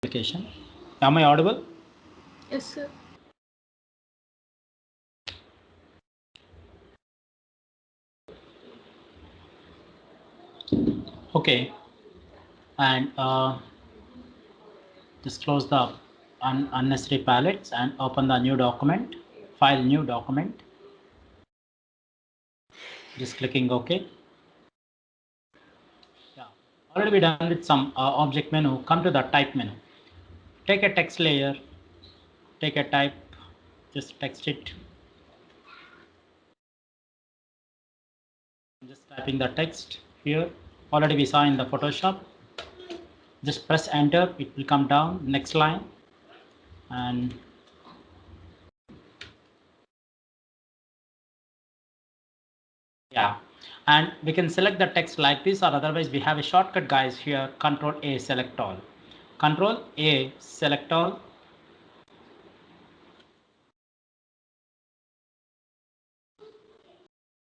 Application. Am I audible? Yes, sir. Okay, and just close the unnecessary palettes and open the new document, file new document. Just clicking OK. Yeah, already we done with some object menu. Come to the type menu. Take a text layer, take a type, just text it. Just typing the text here. Already we saw in the Photoshop. Just press enter, it will come down. Next line, and yeah, and we can select the text like this, or otherwise we have a shortcut guys here, Control A select all. Control A select all.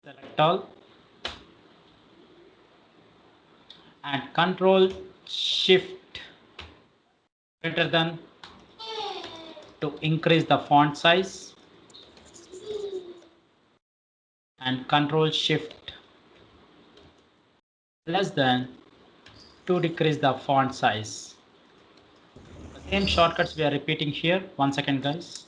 Select all. And Control Shift greater than to increase the font size. And Control Shift less than to decrease the font size. The same shortcuts we are repeating here. 1 second guys.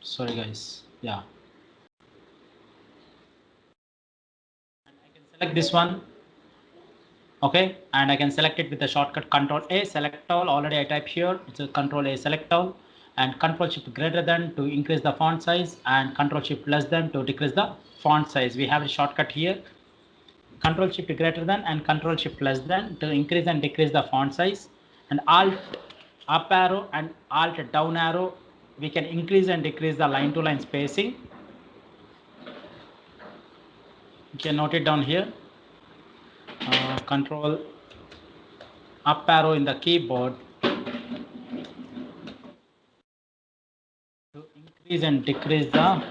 Sorry guys. Yeah. And I can select this one. Okay, and I can select it with the shortcut Control A select all. Already I type here, it's a Control A select all, and Control Shift greater than to increase the font size, and Control Shift less than to decrease the font size. We have a shortcut here, Control Shift greater than and Control Shift less than to increase and decrease the font size, and Alt up arrow and Alt down arrow, we can increase and decrease the line to line spacing. You can note it down here. Control up arrow in the keyboard to increase and decrease the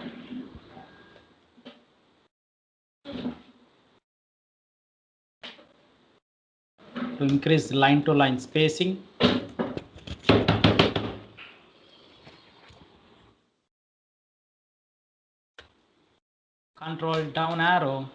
line to line spacing. Control down arrow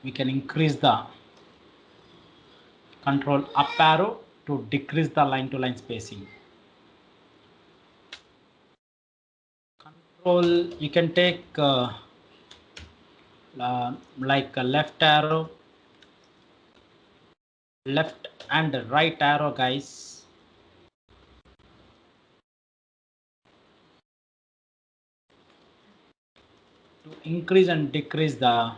we can increase the control up arrow to decrease the line to line spacing. Control you can take like a left arrow, left and right arrow guys, to increase and decrease the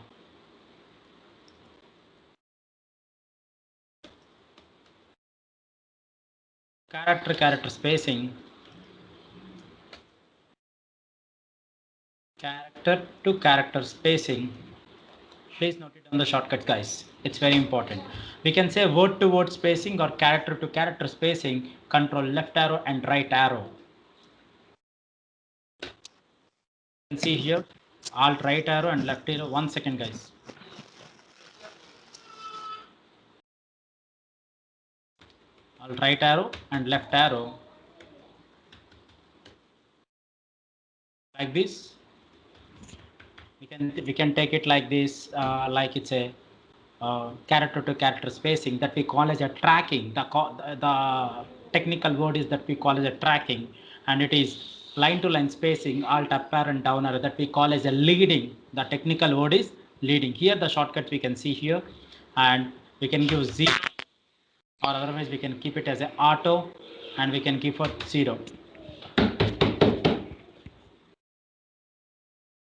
character spacing, character to character spacing. Please note it on the shortcut guys, it's very important. We can say word to word spacing or character to character spacing, control left arrow and right arrow. You can see here alt right arrow and left arrow. 1 second guys. Alt right arrow and left arrow like this. We can take it like this, like it's a character to character spacing that we call as a tracking. The technical word is that we call as a tracking, and it is line to line spacing, alt up arrow and down arrow, that we call as a leading. The technical word is leading. Here the shortcuts we can see here, and we can give 0, or otherwise we can keep it as a auto, and we can give for 0.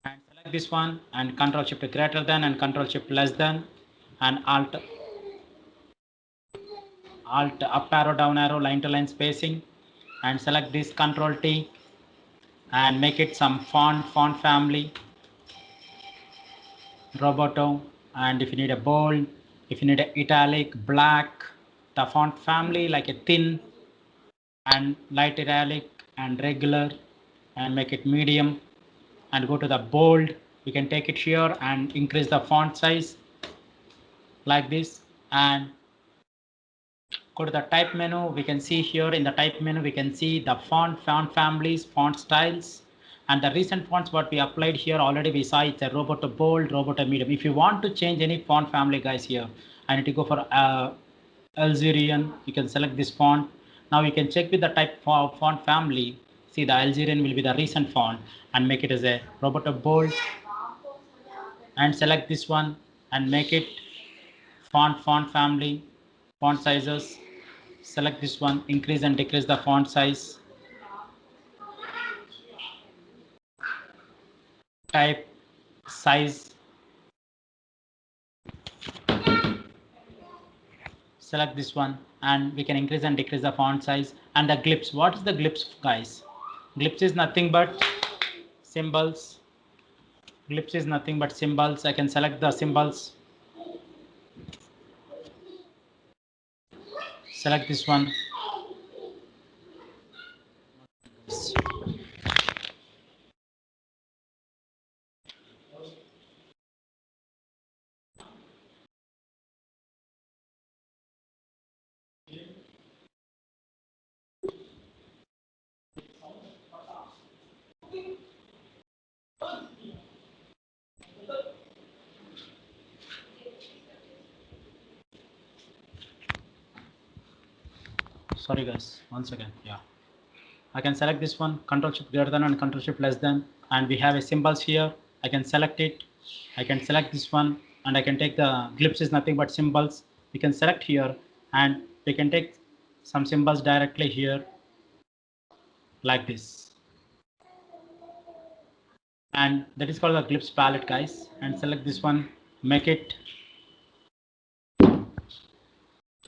And select this one and control shift greater than and control shift less than and alt up arrow down arrow line to line spacing, and select this control T and make it some font family, Roboto, and if you need a bold, if you need a italic, black, the font family like a thin and light italic and regular, and make it medium, and go to the bold. We can take it here and increase the font size like this, and go to the type menu. We can see here in the type menu, we can see the font families, font styles, and the recent fonts what we applied here already. We saw it's a Roboto bold, Roboto medium. If you want to change any font family, guys, here I need to go for Algerian. You can select this font. Now you can check with the type of font family. See, the Algerian will be the recent font, and make it as a Roboto bold, and select this one and make it font family, font sizes. Select this one, increase and decrease the font size, type, size. Select this one, and we can increase and decrease the font size. And the glyphs, what is the glyphs, guys? Glyphs is nothing but symbols. Glyphs is nothing but symbols. I can select the symbols. Select this one. Sorry, guys, once again. Yeah, I can select this one, Control Shift greater than and Control Shift less than, and we have a symbols here. I can select it. I can select this one, and I can take the glyphs is nothing but symbols. We can select here, and we can take some symbols directly here like this, and that is called the glyphs palette, guys. And select this one, make it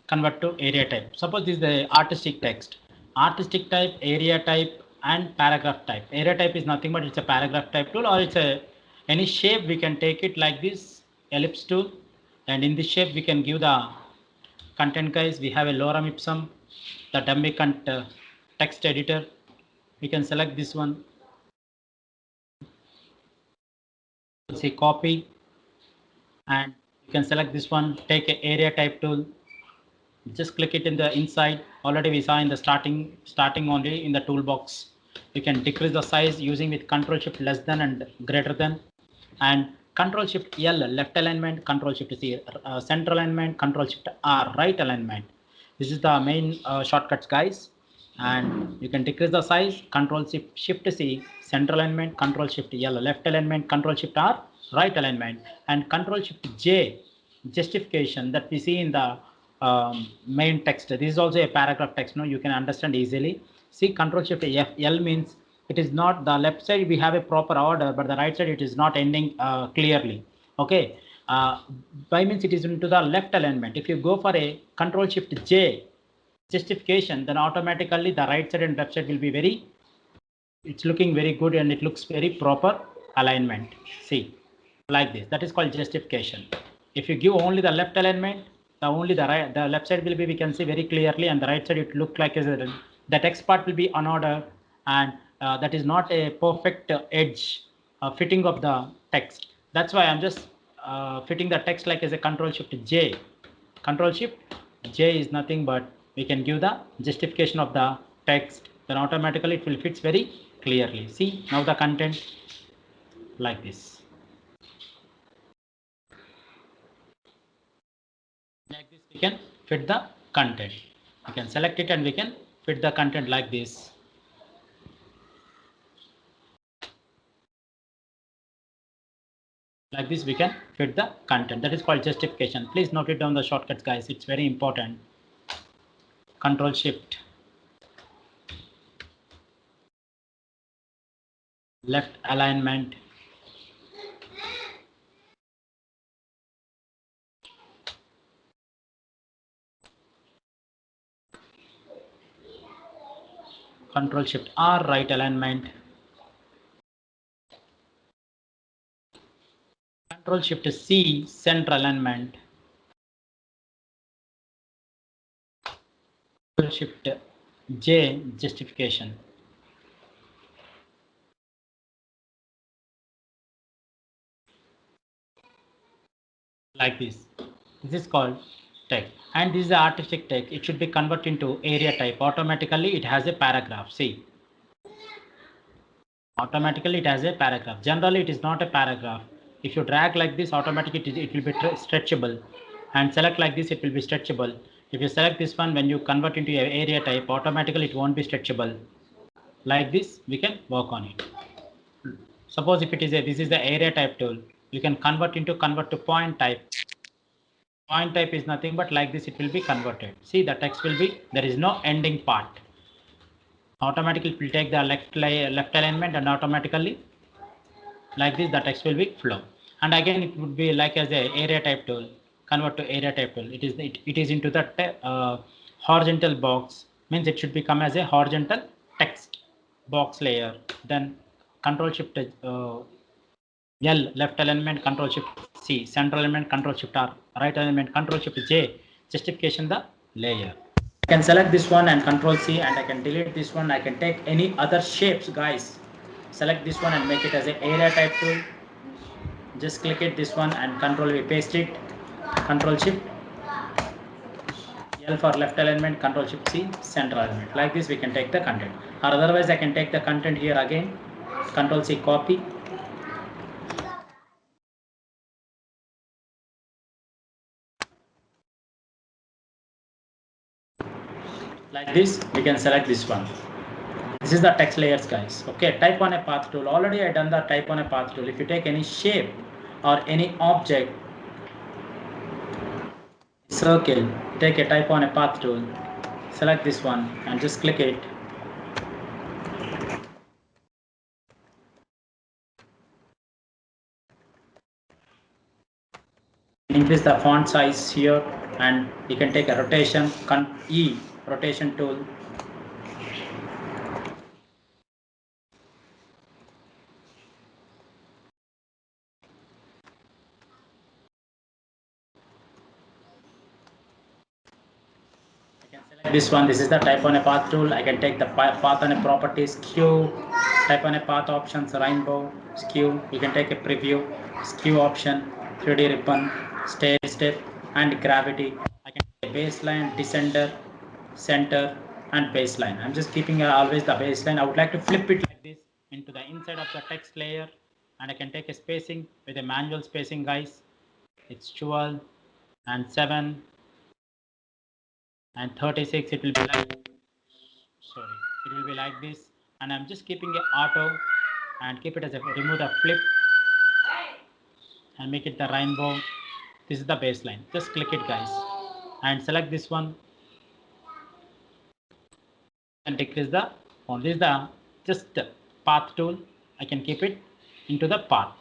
convert to area type. Suppose this is the artistic text, artistic type, area type, and paragraph type. Area type is nothing but it's a paragraph type tool, or it's a any shape. We can take it like this ellipse tool, and in this shape we can give the content, guys. We have a lorem ipsum, the dummy text editor. We can select this one, say copy, and you can select this one, take a area type tool, just click it in the inside. Already we saw in the starting only in the toolbox. You can decrease the size using with Control Shift less than and greater than, and Control Shift L left alignment, Control Shift C center alignment, Control Shift R right alignment. This is the main shortcuts, guys. And you can decrease the size, Control Shift C center alignment, Control Shift L left alignment, Control Shift R right alignment, and Control Shift J justification that we see in the main text. This is also a paragraph text. No, you can understand easily. See, Control Shift F L means it is not the left side. We have a proper order, but the right side it is not ending clearly. Okay. By means it is into the left alignment. If you go for a Control Shift J justification, then automatically the right side and left side will be very. It's looking very good and it looks very proper alignment. See, like this. That is called justification. If you give only the left alignment, the left side will be, we can see very clearly, and the right side it look like as a, the text part will be unordered, and that is not a perfect edge fitting of the text. That's why I'm just fitting the text like as a Control Shift J. Control Shift J is nothing but we can give the justification of the text, then automatically it will fits very clearly. See now the content like this. Like this we can fit the content. We can select it and we can fit the content like this. Like this we can fit the content. That is called justification. Please note it down the shortcuts, guys. It's very important. Control Shift left alignment, Control Shift R right alignment, Control Shift C, center alignment. Control Shift J, justification. Like this. This is called text, and this is the artistic text. It should be converted into area type. Automatically, it has a paragraph. See, automatically it has a paragraph. Generally, it is not a paragraph. If you drag like this, automatically it will be stretchable, and select like this, it will be stretchable. If you select this one, when you convert into a area type, automatically it won't be stretchable. Like this, we can work on it. Suppose if it is this is the area type tool, you can convert to point type. Point type is nothing but like this, it will be converted. See, the text will be, there is no ending part. Automatically it will take the left alignment, and automatically like this the text will be flow. And again it would be like as a area type tool, convert to area type tool. It is into the horizontal box, means it should become as a horizontal text box layer. Then Control Shift L, left alignment, Control Shift C, center alignment, Control Shift R, right alignment, Control Shift J, justification the layer. I can select this one and Control C, and I can delete this one. I can take any other shapes, guys. Select this one and make it as an area type tool. Just click it this one and Control V, paste it. Control Shift L for left alignment, Control Shift C, center alignment. Like this we can take the content, or otherwise I can take the content here again. Control C, copy. Like this we can select this one. This is the text layers, guys. Okay, type on a path tool. Already I done the type on a path tool. If you take any shape or any object, circle, take a type on a path tool, select this one and just click it. Increase the font size here, and you can take a rotation, E, rotation tool. This one, this is the type on a path tool. I can take the path on a properties, skew, type on a path options, rainbow, skew. You can take a preview, skew option, 3D ribbon, stair step, and gravity. I can take a baseline, descender, center, and baseline. I'm just keeping always the baseline. I would like to flip it like this into the inside of the text layer, and I can take a spacing with a manual spacing, guys. It's 12 and 7 and 36. It will be like, sorry, it will be like this, and I'm just keeping a auto and keep it as a, remove the flip and make it the rainbow. This is the baseline. Just click it, guys, and select this one and decrease the font. This is the just path tool. I can keep it into the path.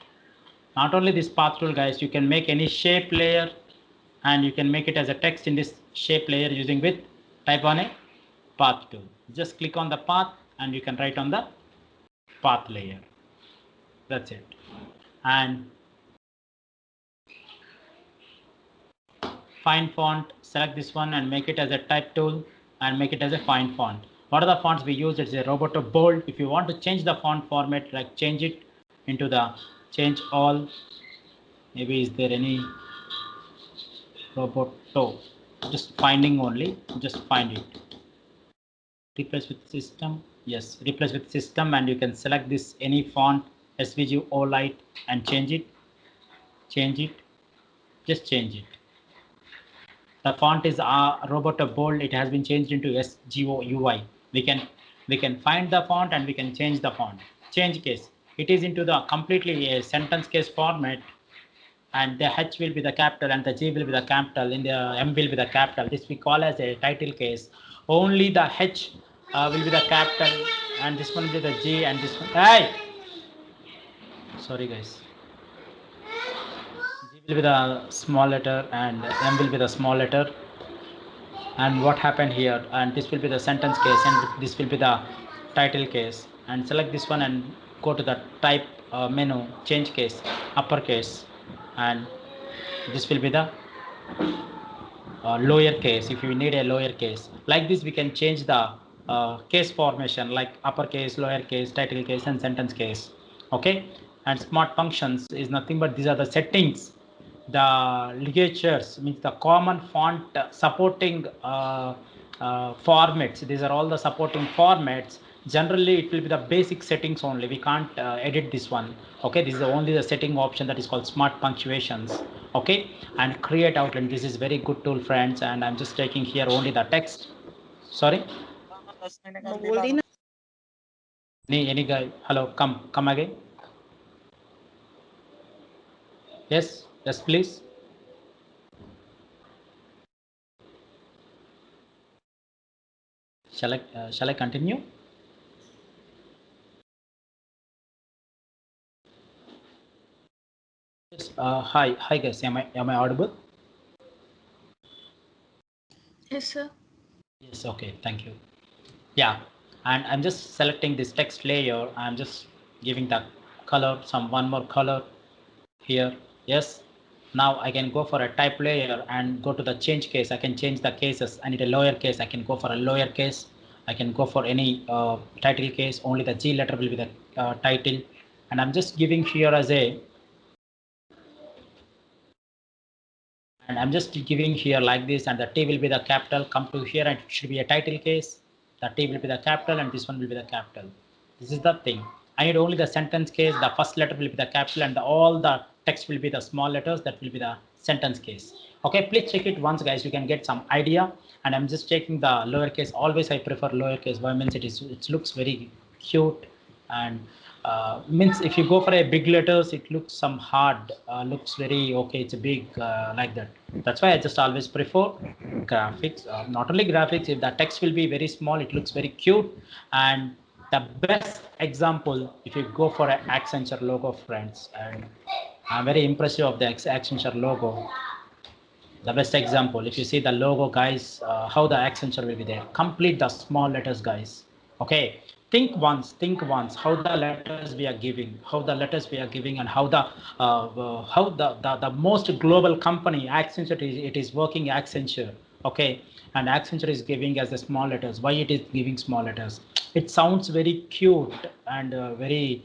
Not only this path tool, guys, you can make any shape layer, and you can make it as a text in this shape layer using with type on a path tool. Just click on the path and you can write on the path layer. That's it. And fine font, select this one and make it as a type tool and make it as a fine font. What are the fonts we use? It's a Roboto bold. If you want to change the font format, like change it into the change all. Maybe is there any Roboto? Just finding only, just find it. Replace with system. Yes, replace with system, and you can select this any font, SVG Olight, and change it. Change it. Just change it. The font is Roboto bold. It has been changed into SGO UI. We can find the font and we can change the font. Change case. It is into the completely a sentence case format, and the H will be the capital and the G will be the capital, in the M will be the capital. This we call as a title case. Only the H will be the capital, and this one will be the G, and this one. Hey, sorry guys. G will be the small letter and M will be the small letter. And what happened here? And this will be the sentence case, and this will be the title case. And select this one and go to the type menu, change case, uppercase. and this will be the lower case. If you need a lower case like this, we can change the case formation like uppercase, lower case, title case, and sentence case. Okay, and smart functions is nothing but these are the settings. The ligatures means the common font supporting formats. These are all the supporting formats. Generally it will be the basic settings only, we can't edit this one. Okay, this is only the setting option that is called smart punctuations. Okay, and create outline, this is very good tool friends, and I'm just taking here only the text. Sorry, any guy, hello, come again. Yes, yes please. Shall I continue? Yes, hi guys, am I audible? Yes, sir. Yes, okay, thank you. Yeah, and I'm just selecting this text layer. I'm just giving the color, some one more color here. Yes, now I can go for a type layer and go to the change case. I can change the cases. I need a lower case, I can go for a lower case. I can go for any title case, only the G letter will be the title. And I'm just giving here as a, and I'm just giving here like this, and the T will be the capital. Come to here and it should be a title case. The T will be the capital and this one will be the capital. This is the thing. I need only the sentence case. The first letter will be the capital and all the text will be the small letters. That will be the sentence case. Okay, please check it once, guys. You can get some idea. And I'm just checking the lowercase. Always I prefer lowercase. Why means it looks very cute, and means if you go for a big letters it looks some hard, looks very okay, it's a big like that. That's why I just always prefer graphics, not only graphics, if the text will be very small it looks very cute. And the best example, if you go for an Accenture logo friends, and I'm very impressive of the Accenture logo. The best example, if you see the logo guys, how the Accenture will be there, complete the small letters guys. Okay, think once how the letters we are giving, how the letters we are giving, and how the most global company Accenture is, it is working Accenture. Okay, and Accenture is giving as the small letters. Why it is giving small letters? It sounds very cute and very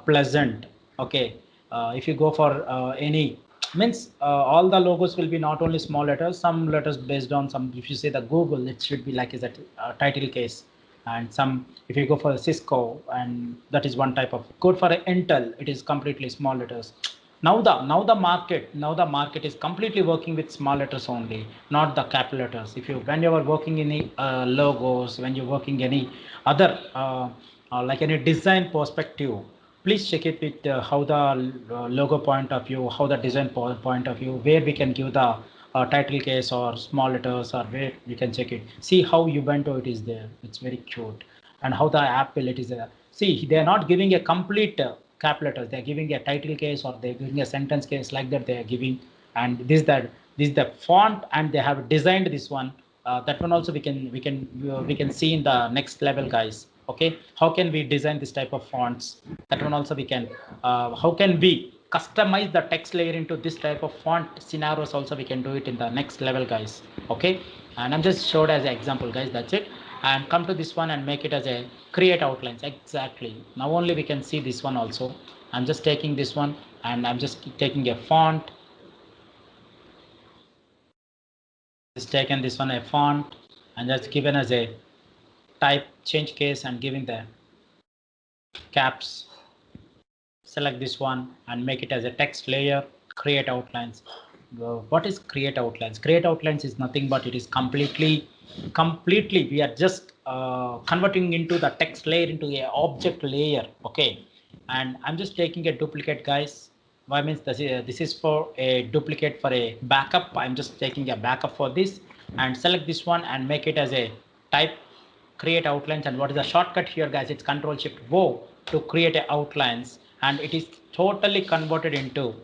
pleasant. Okay, if you go for any means all the logos will be not only small letters, some letters based on some. If you say the Google, it should be like is that title case. And some, if you go for Cisco, and that is one type of code. For Intel it is completely small letters. Now the market is completely working with small letters only, not the capital letters. If you, when you are working any logos, when you're working any other like any design perspective, please check it with how the logo point of view, how the design point of view, where we can give the title case or small letters, or where we can check it. See how Ubuntu it is there, it's very cute. And how the Apple it is there. See, they are not giving a complete cap letters, they are giving a title case or they're giving a sentence case, like that they are giving. And this is the font, and they have designed this one. That one also we can see in the next level guys. Okay, how can we design this type of fonts? That one also we can. How can we customize the text layer into this type of font scenarios? Also we can do it in the next level guys. Okay, and I'm just showed as an example guys, that's it. And come to this one and make it as a create outlines. Exactly, now only we can see this one also. I'm just taking this one and I'm just taking a font, just taken this one a font, and just given as a type change case and giving the caps. Select this one and make it as a text layer. Create outlines. What is create outlines? Create outlines is nothing but it is completely we are just converting into the text layer into a object layer. Okay, and I'm just taking a duplicate guys. Why means this is for a duplicate for a backup. I'm just taking a backup for this, and select this one and make it as a type create outlines. And what is the shortcut here guys? It's Control Shift O to create a outlines, and it is totally converted into,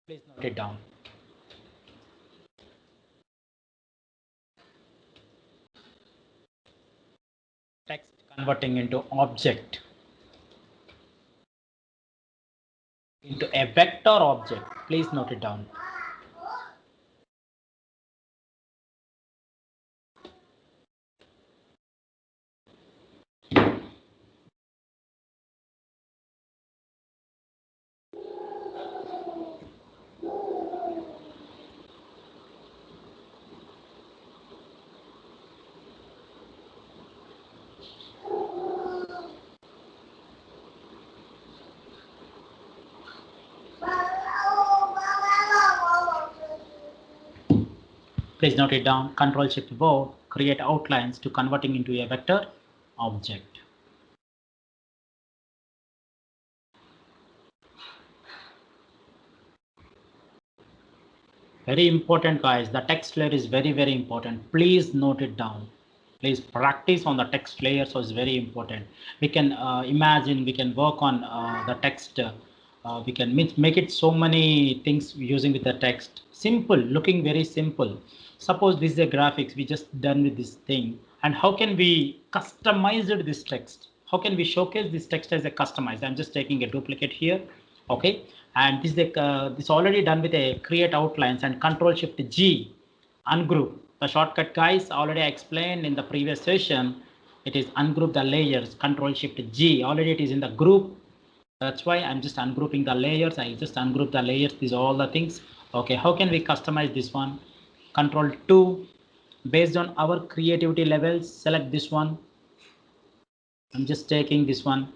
please note it down, text converting into object. into a vector object. Please note it down. Please note it down. Control Shift O, create outlines to converting into a vector object. Very important, guys. The text layer is very, very important. Please note it down. Please practice on the text layer. So it's very important. We can imagine, we can work on the text. We can make it so many things using with the text. Simple, looking very simple. Suppose this is a graphics we just done with this thing. And how can we customize this text? How can we showcase this text as a customized? I'm just taking a duplicate here. Okay, and this is this already done with a create outlines and Control Shift G ungroup. The shortcut, guys, already explained in the previous session. It is ungroup the layers. Control Shift G, already it is in the group. That's why I'm just ungrouping the layers. I just ungroup the layers. These are all the things. Okay, how can we customize this one? Control 2, based on our creativity levels, select this one. I'm just taking this one.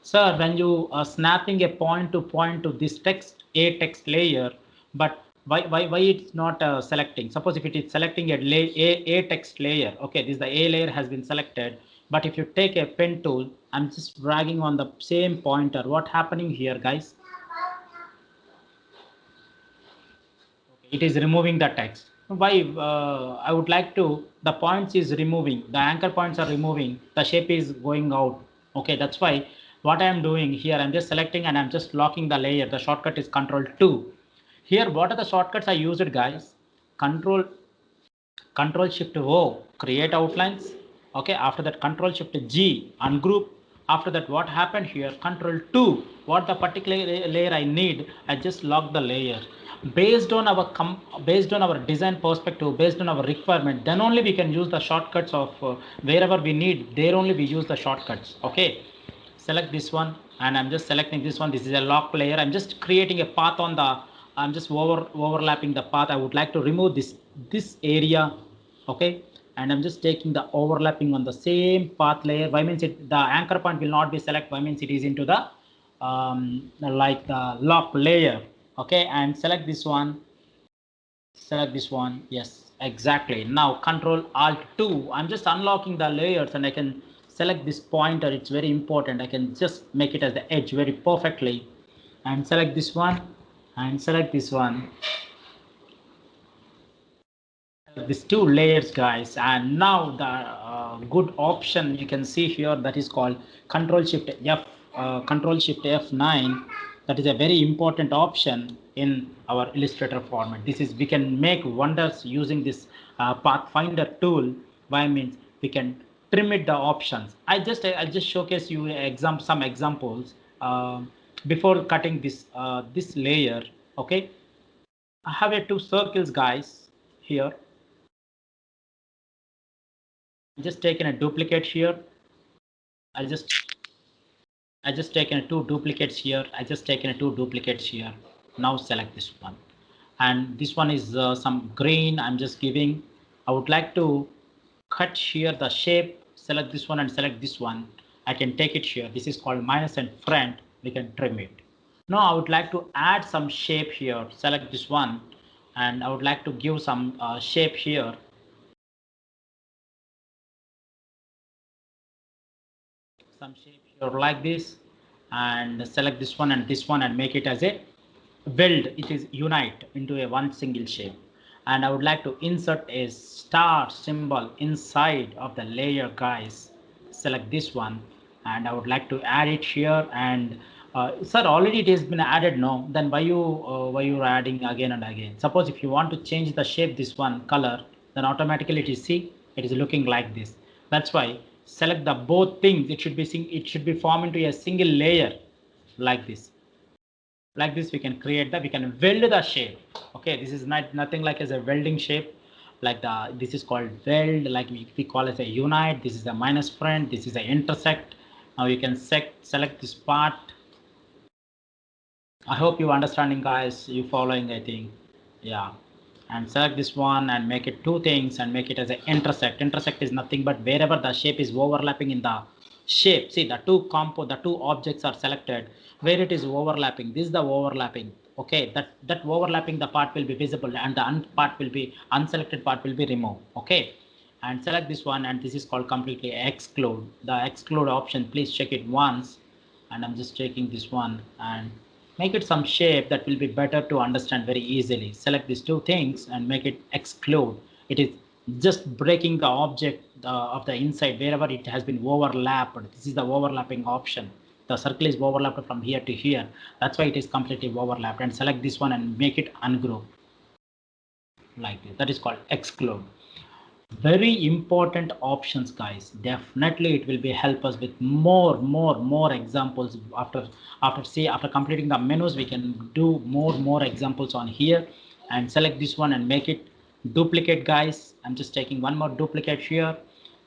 Sir, when you are snapping a point to this text, a text layer, but why it's not selecting? Suppose if it is selecting a text layer, okay, this the A layer has been selected. But if you take a pen tool, I'm just dragging on the same pointer. What happening here, guys? It is removing the text. Why? I would like to, the points is removing, the anchor points are removing, the shape is going out. Okay, that's why what I am doing here, I'm just selecting and I'm just locking the layer. The shortcut is Control 2. Here, what are the shortcuts I used, guys? Control Shift O, create outlines. Okay, after that Control Shift G, ungroup. After that, what happened here? Control 2, what the particular layer I need, I just lock the layer. Based on our design perspective, based on our requirement, then only we can use the shortcuts of wherever we need. There only we use the shortcuts. Okay, select this one, and I'm just selecting this one. This is a lock layer. I'm just creating a path on the, I'm just overlapping the path. I would like to remove this area. Okay, and I'm just taking the overlapping on the same path layer. Why means it, the anchor point will not be select. Why means it is into the like the lock layer. Okay, and select this one. Select this one. Yes, exactly. Now Control Alt 2. I'm just unlocking the layers and I can select this pointer. It's very important. I can just make it as the edge very perfectly and select this one and select this one. These two layers, guys, and now the good option you can see here, that is called Control Shift F, Control Shift F9. That is a very important option in our Illustrator format. This is, we can make wonders using this Pathfinder tool. By means we can trim it the options. I just showcase you some examples before cutting this layer. Okay, I have a two circles, guys, here. Just taken a duplicate here. I just taken a two duplicates here. I just taken a two duplicates here. Now select this one, and this one is some green. I'm just giving. I would like to cut here the shape. Select this one and select this one. I can take it here. This is called minus and front. We can trim it. Now I would like to add some shape here. Select this one, and I would like to give some shape here. Some shape here like this, and select this one and make it as a weld. It is unite into a one single shape, and I would like to insert a star symbol inside of the layer, guys. Select this one and I would like to add it here. And sir, already it has been added. No, then why you are adding again and again? Suppose if you want to change the shape, this one color, then automatically it is, see, it is looking like this. That's why select the both things. It should be formed into a single layer like this. Like this we can create we can weld the shape. Okay, this is nothing like as a welding shape, like this is called weld, like we call as a unite. This is a minus friend, this is a intersect. Now you can select this part. I hope you understanding, guys, you following, I think. Yeah, and select this one and make it two things and make it as an intersect. Intersect is nothing but wherever the shape is overlapping in the shape. See, the two objects are selected where it is overlapping. This is the overlapping. Okay, that overlapping the part will be visible and the part will be unselected part will be removed. Okay, and select this one, and this is called completely exclude. The exclude option, please check it once, and I'm just checking this one and make it some shape that will be better to understand very easily. Select these two things and make it exclude. It is just breaking the object of the inside wherever it has been overlapped. This is the overlapping option. The circle is overlapped from here to here. That's why it is completely overlapped. And select this one and make it ungroup like this. That is called exclude. Very important options, guys. Definitely it will be help us with more examples. After completing the menus, we can do more examples on here. And select this one and make it duplicate, guys. I'm just taking one more duplicate here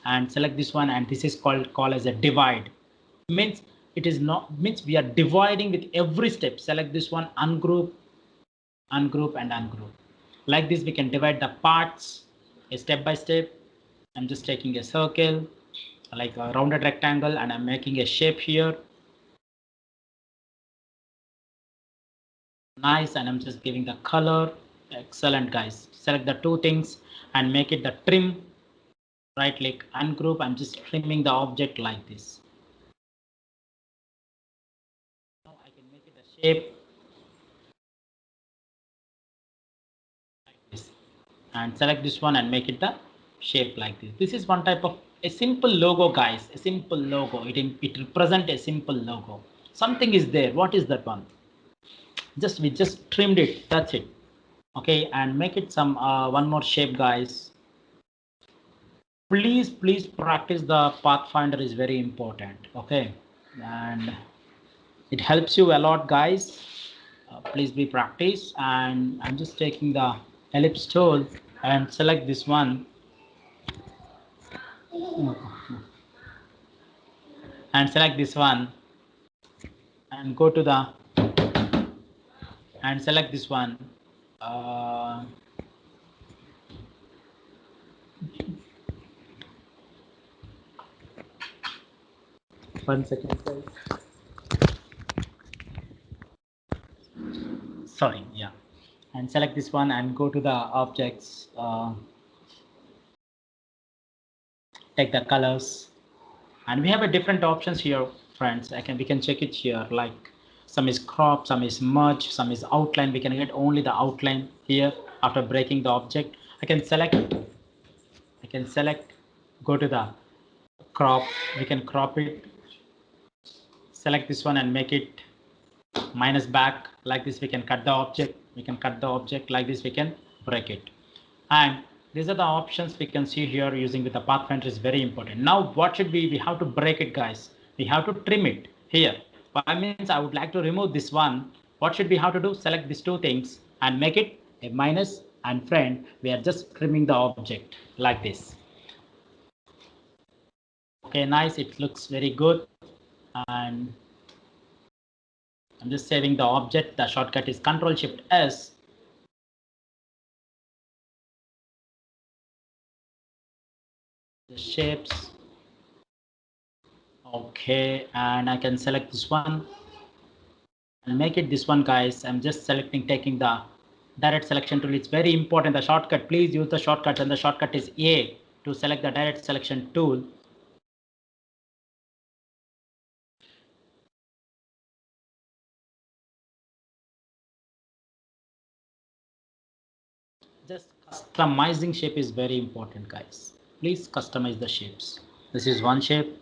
and select this one, and this is called as a divide. Means it is not, means we are dividing with every step. Select this one, ungroup, ungroup and ungroup. Like this we can divide the parts step by step. I'm just taking a circle like a rounded rectangle and I'm making a shape here. Nice, and I'm just giving the color. Excellent, guys. Select the two things and make it the trim. Right click, ungroup. I'm just trimming the object like this. Now I can make it a shape like this. And select this one and make it the shape like this. This is one type of a simple logo, guys. A simple logo. It represents a simple logo. Something is there. What is that one? We just trimmed it. That's it. Okay, and make it some one more shape, guys. Please practice. The Pathfinder is very important. Okay, and it helps you a lot, guys. Please be practice. And I'm just taking the ellipse tool and select this one and select this one and go to the and select this one. uh, 1 second, guys. Sorry, yeah. And select this one and go to the objects. Take the colors, and we have a different options here, friends. We can check it here, like some is crop, some is merge, some is outline. We can get only the outline here. After breaking the object, I can select go to the crop. We can crop it. Select this one and make it minus back. Like this we can cut the object. Like this we can break it. And these are the options we can see here. Using with the Pathfinder is very important. Now what should we have to break it, guys. We have to trim it here. By means I would like to remove this one. What should we have to do? Select these two things and make it a minus and friend. We are just trimming the object like this. Okay, nice, it looks very good. And I'm just saving the object. The shortcut is Control Shift S. The shapes. Okay, and I can select this one and make it this one, guys. I'm just taking the direct selection tool. It's very important. The shortcut, please use the shortcut, and the shortcut is A to select the direct selection tool. Just customizing shape is very important, guys. Please customize the shapes. This is one shape.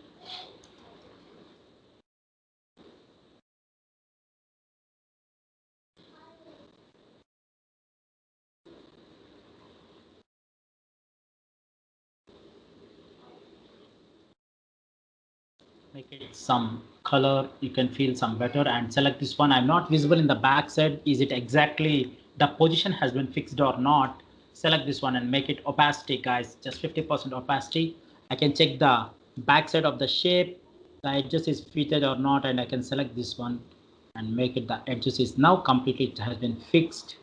Make it some color, you can feel some better, and select this one. I'm not visible in the back side. Is it exactly the position has been fixed or not? Select this one and make it opacity, guys, just 50% opacity. I can check the back side of the shape, the edges is fitted or not, and I can select this one and make it, the edges is now completely, it has been fixed.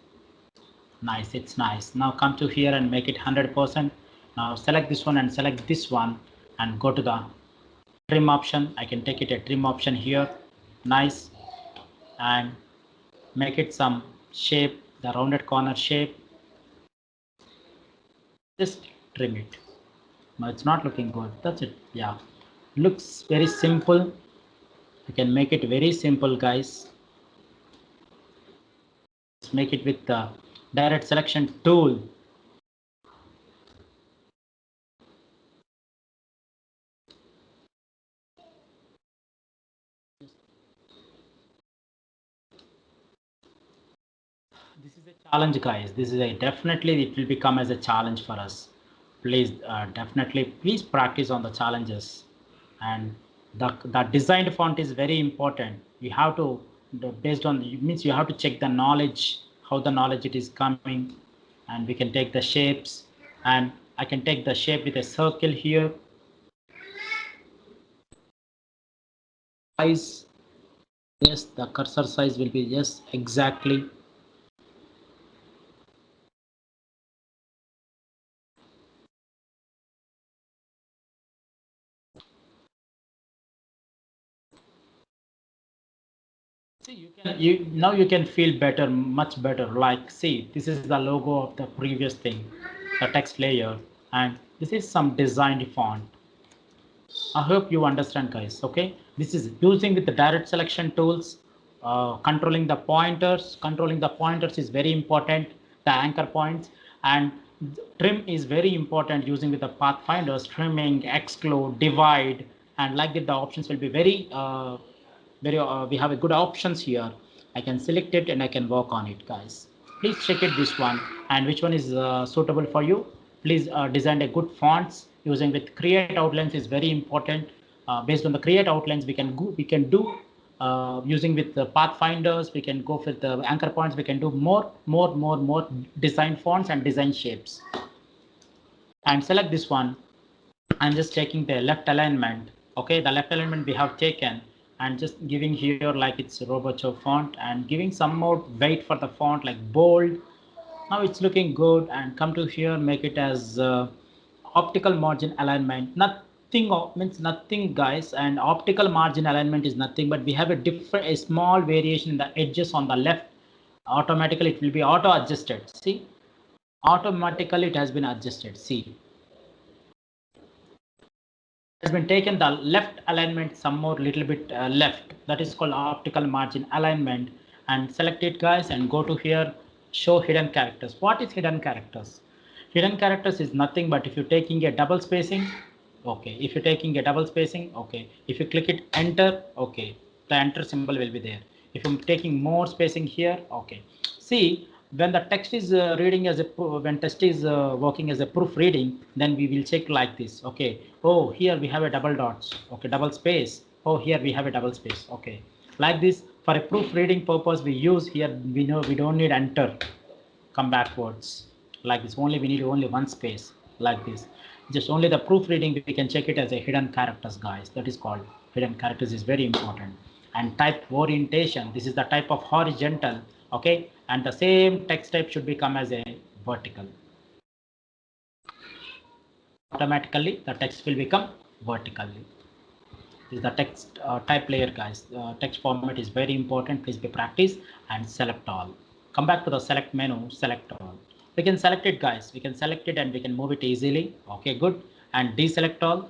Nice, it's nice. Now come to here and make it 100%. Now select this one and select this one and go to the trim option. I can take it a trim option here. Nice. And make it some shape, the rounded corner shape. Just trim it. No, it's not looking good. That's it. Yeah. Looks very simple. You can make it very simple, guys. Just make it with the direct selection tool. This is a challenge, guys. This is a definitely, it will become as a challenge for us. Please, definitely, please practice on the challenges. And the designed font is very important. You have to, based on, it means you have to check the knowledge, how the knowledge it is coming, and we can take the shapes, and I can take the shape with a circle here. Size, yes, the cursor size will be yes, exactly. See, now you can feel better, much better. Like, see, this is the logo of the previous thing, the text layer, and this is some designed font. I hope you understand, guys. Okay, this is using with the direct selection tools, controlling the pointers. Controlling the pointers is very important. The anchor points and trim is very important. Using with the pathfinders, trimming, exclude, divide, and like that, the options will be very, we have a good options here. I can select it and I can work on it, guys. Please check it this one and which one is suitable for you. Please design a good fonts. Using with create outlines is very important. Based on the create outlines, we can do using with the pathfinders. We can go with the anchor points. We can do more design fonts and design shapes. And select this one. I'm just taking the left alignment. Okay, the left alignment we have taken and just giving here like it's Robocho font and giving some more weight for the font like bold. Now it's looking good, and come to here, make it as optical margin alignment. Nothing means nothing, guys, and optical margin alignment is nothing, but we have a small variation in the edges on the left. Automatically it will be auto adjusted. See, automatically it has been adjusted. See, has been taken the left alignment some more little bit left, that is called optical margin alignment, and select it, guys, and go to here, show hidden characters. What is hidden characters? Hidden characters is nothing but if you're taking a double spacing, okay, if you're taking a double spacing, okay, if you click it enter, okay, the enter symbol will be there. If I'm taking more spacing here, okay, see, when the text is reading as a when text is working as a proofreading, then we will check like this. Okay, oh, here we have a double dots, okay, double space, oh, here we have a double space, okay, like this. For a proofreading purpose we use here, we know we don't need enter, come backwards like this, only we need only one space like this. Just only the proofreading we can check it as a hidden characters, guys. That is called hidden characters is very important. And type orientation, this is the type of horizontal, okay, and the same text type should become as a vertical. Automatically the text will become vertically. This is the text type layer, guys. Text format is very important. Please be practice and select all. Come back to the select menu, select all. We can select it, guys. We can select it and we can move it easily. Okay, good. And deselect all,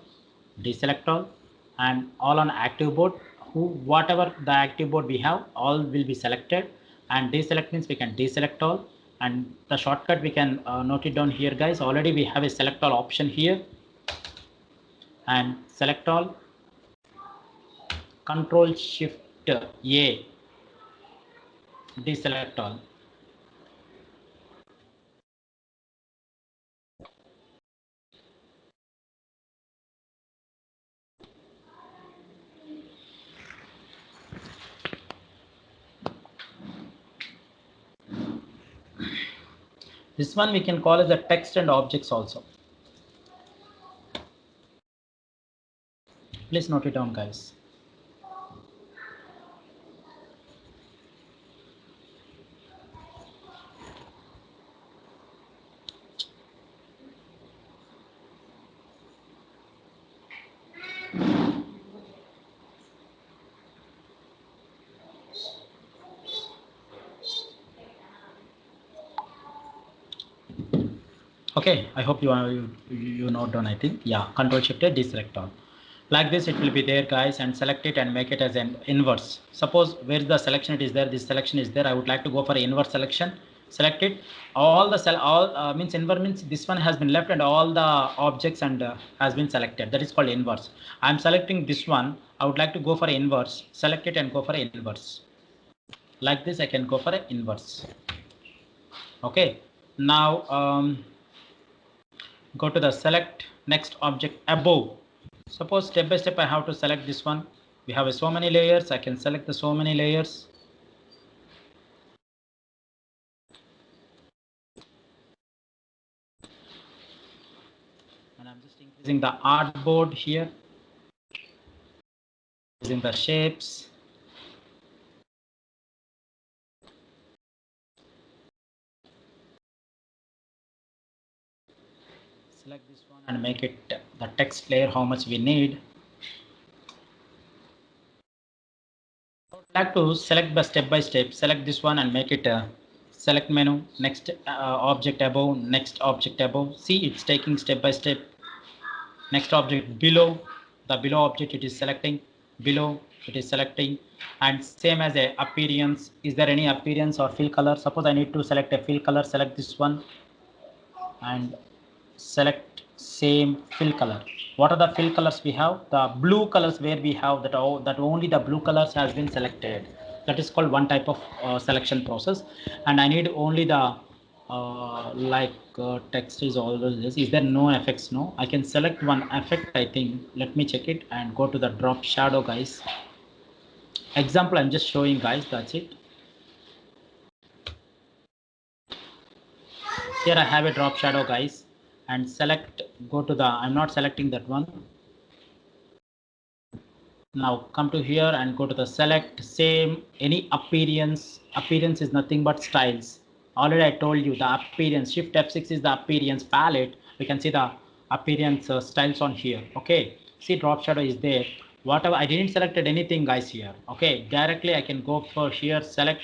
and all on active board. Whatever the active board we have, all will be selected. And deselect means we can deselect all. And the shortcut we can note it down here, guys. Already we have a select all option here. And select all, Control Shift A, deselect all. This one we can call as the text and objects also. Please note it down, guys. Okay, I hope you note down. I think, yeah, Control Shift A, deselect all. Like this, it will be there, guys, and select it and make it as an inverse. Suppose where the selection it is there, this selection is there. I would like to go for inverse selection. Select it. All the means inverse means this one has been left and all the objects and has been selected. That is called inverse. I'm selecting this one. I would like to go for inverse. Select it and go for inverse. Like this, I can go for inverse. Okay. Now go to the select next object above. Suppose step by step I have to select this one. We have so many layers. I can select the so many layers. And I'm just increasing the artboard here. Using the shapes. Select this one and make it the text layer how much we need. I would like to select the step by step. Select this one and make it a select menu. Next object above. Next object above. See, it's taking step by step. Next object below. The below object it is selecting. Below it is selecting. And same as a appearance. Is there any appearance or fill color? Suppose I need to select a fill color. Select this one and select same fill color. What are the fill colors we have? The blue colors where we have that only the blue colors has been selected. That is called one type of selection process. And I need only the text is always this. Is there no effects? No. I can select one effect. I think. Let me check it and go to the drop shadow, guys. Example I'm just showing, guys. That's it. Here I have a drop shadow, guys, and select, go to the, I'm not selecting that one. Now come to here and go to the select same any appearance. Appearance is nothing but styles. Already I told you the appearance. Shift F6 is the appearance palette. We can see the appearance styles on here. Okay. See drop shadow is there. Whatever I didn't selected anything, guys, here. Okay. Directly I can go for here. Select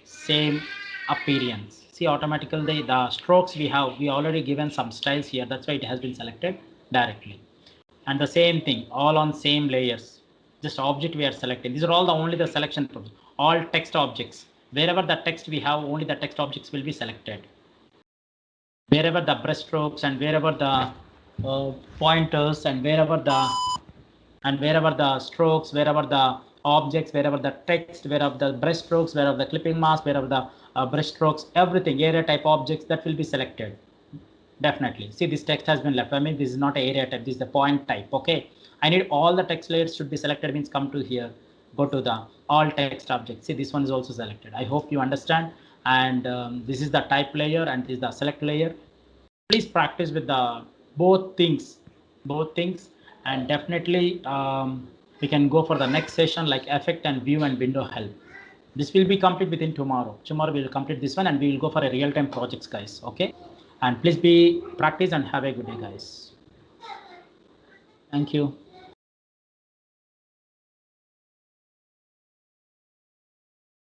same appearance. See automatically the strokes we have. We already given some styles here. That's why it has been selected directly. And the same thing all on same layers. Just object we are selecting. These are all the only the selection process. All text objects. Wherever the text we have, only the text objects will be selected. Wherever the brush strokes and wherever the pointers and wherever the strokes, wherever the objects, wherever the text, wherever the brush strokes, wherever the clipping mask, wherever the brush strokes, everything area type objects that will be selected. Definitely. See, this text has been left. I mean, this is not area type. This is the point type. Okay. I need all the text layers should be selected. Means come to here, go to the all text objects. See, this one is also selected. I hope you understand. And this is the type layer and this is the select layer. Please practice with the both things, and definitely we can go for the next session like effect and view and window help. This will be complete within tomorrow. Tomorrow we will complete this one and we will go for a real-time projects, guys. Okay. And please be practice and have a good day, guys. Thank you.